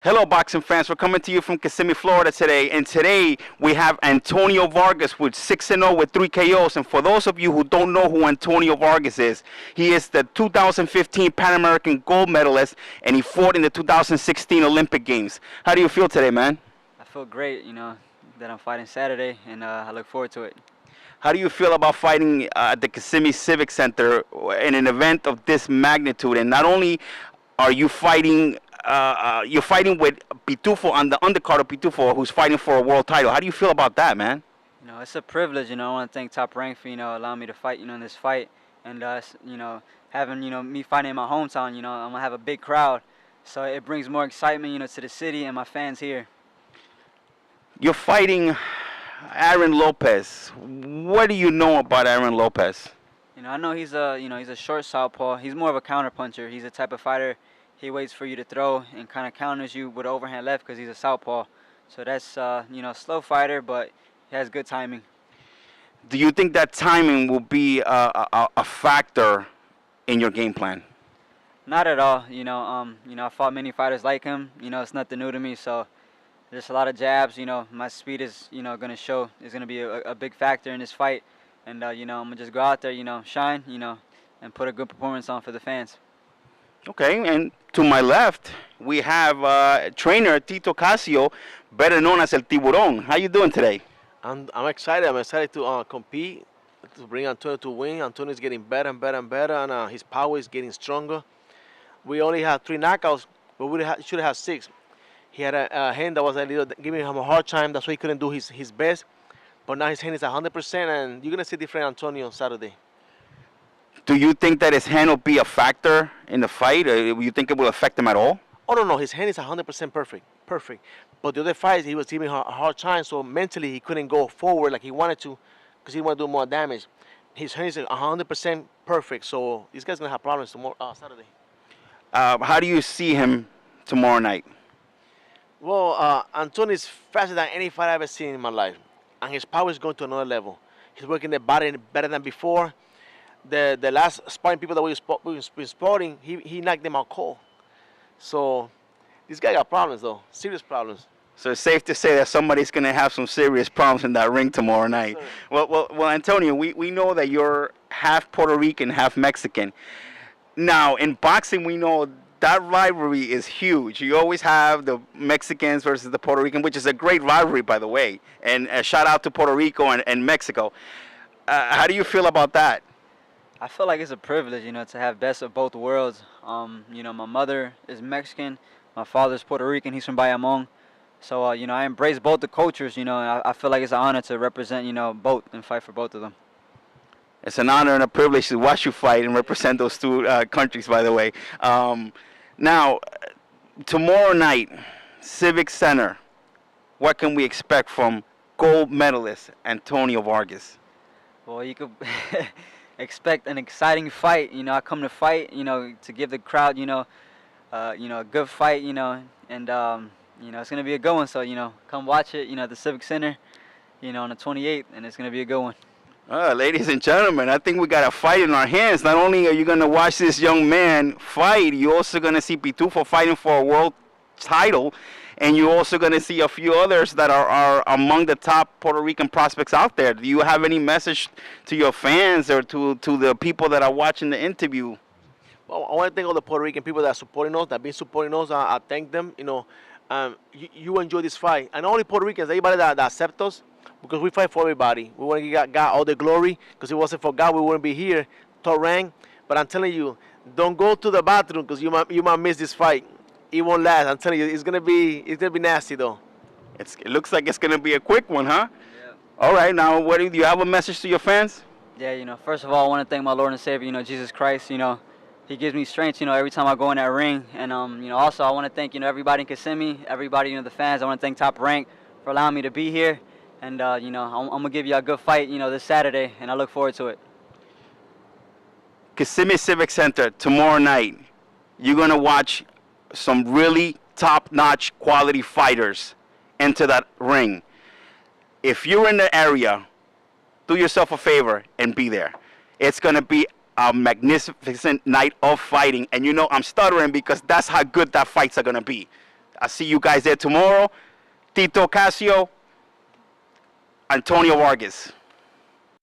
Hello, boxing fans. We're coming to you from Kissimmee, Florida today. And today we have Antonio Vargas with 6-0 with 3 KOs. And for those of you who don't know who Antonio Vargas is, he is the 2015 Pan American gold medalist, and he fought in the 2016 Olympic Games. How do you feel today, man? I feel great, that I'm fighting Saturday, and I look forward to it. How do you feel about fighting at the Kissimmee Civic Center in an event of this magnitude? And not only are you fighting you're fighting with Pitufo on the undercard of Pitufo, who's fighting for a world title. How do you feel about that, man? It's a privilege, I want to thank Top Rank for, allowing me to fight, in this fight. And, having, me fighting in my hometown, I'm going to have a big crowd. So it brings more excitement, to the city and my fans here. You're fighting Aaron Lopez. What do you know about Aaron Lopez? I know he's a short southpaw. He's more of a counterpuncher. He's the type of fighter. He waits for you to throw and kind of counters you with overhand left because he's a southpaw. So that's, slow fighter, but he has good timing. Do you think that timing will be a factor in your game plan? Not at all. I fought many fighters like him. It's nothing new to me. So there's a lot of jabs. My speed is, going to show. Is going to be a big factor in this fight. And, I'm going to just go out there, shine, and put a good performance on for the fans. Okay, and to my left, we have trainer Tito Casio, better known as El Tiburón. How you doing today? I'm excited. I'm excited to compete, to bring Antonio to win. Antonio is getting better and better and better, and his power is getting stronger. We only had 3 knockouts, but we should have 6. He had a hand that was giving him a hard time. That's why he couldn't do his best. But now his hand is 100%, and you're going to see different Antonio on Saturday. Do you think that his hand will be a factor in the fight? Or you think it will affect him at all? Oh, no. His hand is 100% perfect. But the other fights, he was giving her a hard time, so mentally he couldn't go forward like he wanted to because he wanted to do more damage. His hand is 100% perfect, so this guy's going to have problems tomorrow, Saturday. How do you see him tomorrow night? Well, Antonio is faster than any fight I've ever seen in my life, and his power is going to another level. He's working the body better than before. The last sparring people that we've been spotting, he knocked them out cold. So this guy got problems, though, serious problems. So it's safe to say that somebody's going to have some serious problems in that ring tomorrow night. Well, Antonio, we know that you're half Puerto Rican, half Mexican. Now, in boxing, we know that rivalry is huge. You always have the Mexicans versus the Puerto Rican, which is a great rivalry, by the way. And a shout out to Puerto Rico and Mexico. How do you feel about that? I feel like it's a privilege, to have best of both worlds. My mother is Mexican, my father's Puerto Rican. He's from Bayamon. So, I embrace both the cultures, and I feel like it's an honor to represent, both and fight for both of them. It's an honor and a privilege to watch you fight and represent those 2 countries, by the way. Now, tomorrow night, Civic Center, what can we expect from gold medalist Antonio Vargas? Well, you could expect an exciting fight. I come to fight, to give the crowd, a good fight, and it's gonna be a good one. So, come watch it, at the Civic Center, on the 28th, and it's gonna be a good one. Ladies and gentlemen, I think we got a fight in our hands. Not only are you gonna watch this young man fight, you're also gonna see Pitufo fighting for a world title. And you're also going to see a few others that are among the top Puerto Rican prospects out there. Do you have any message to your fans or to the people that are watching the interview? Well, I want to thank all the Puerto Rican people that are supporting us, that have been supporting us. I thank them. You enjoy this fight. And not only Puerto Ricans, everybody that accepts us, because we fight for everybody. We want to give God all the glory, because if it wasn't for God, we wouldn't be here. Top rank. But I'm telling you, don't go to the bathroom, because you might miss this fight. It won't last. I'm telling you, it's gonna be nasty though. It looks like it's gonna be a quick one, huh? Yeah. All right. Now, do you have a message to your fans? Yeah. First of all, I want to thank my Lord and Savior, Jesus Christ. He gives me strength, every time I go in that ring. And also I want to thank everybody in Kissimmee, everybody, the fans. I want to thank Top Rank for allowing me to be here. And I'm gonna give you a good fight, this Saturday, and I look forward to it. Kissimmee Civic Center tomorrow night. You're gonna watch some really top-notch quality fighters enter that ring. If you're in the area, do yourself a favor and be there. It's going to be a magnificent night of fighting. And I'm stuttering because that's how good that fights are going to be. I'll see you guys there tomorrow. Tito Casio, Antonio Vargas.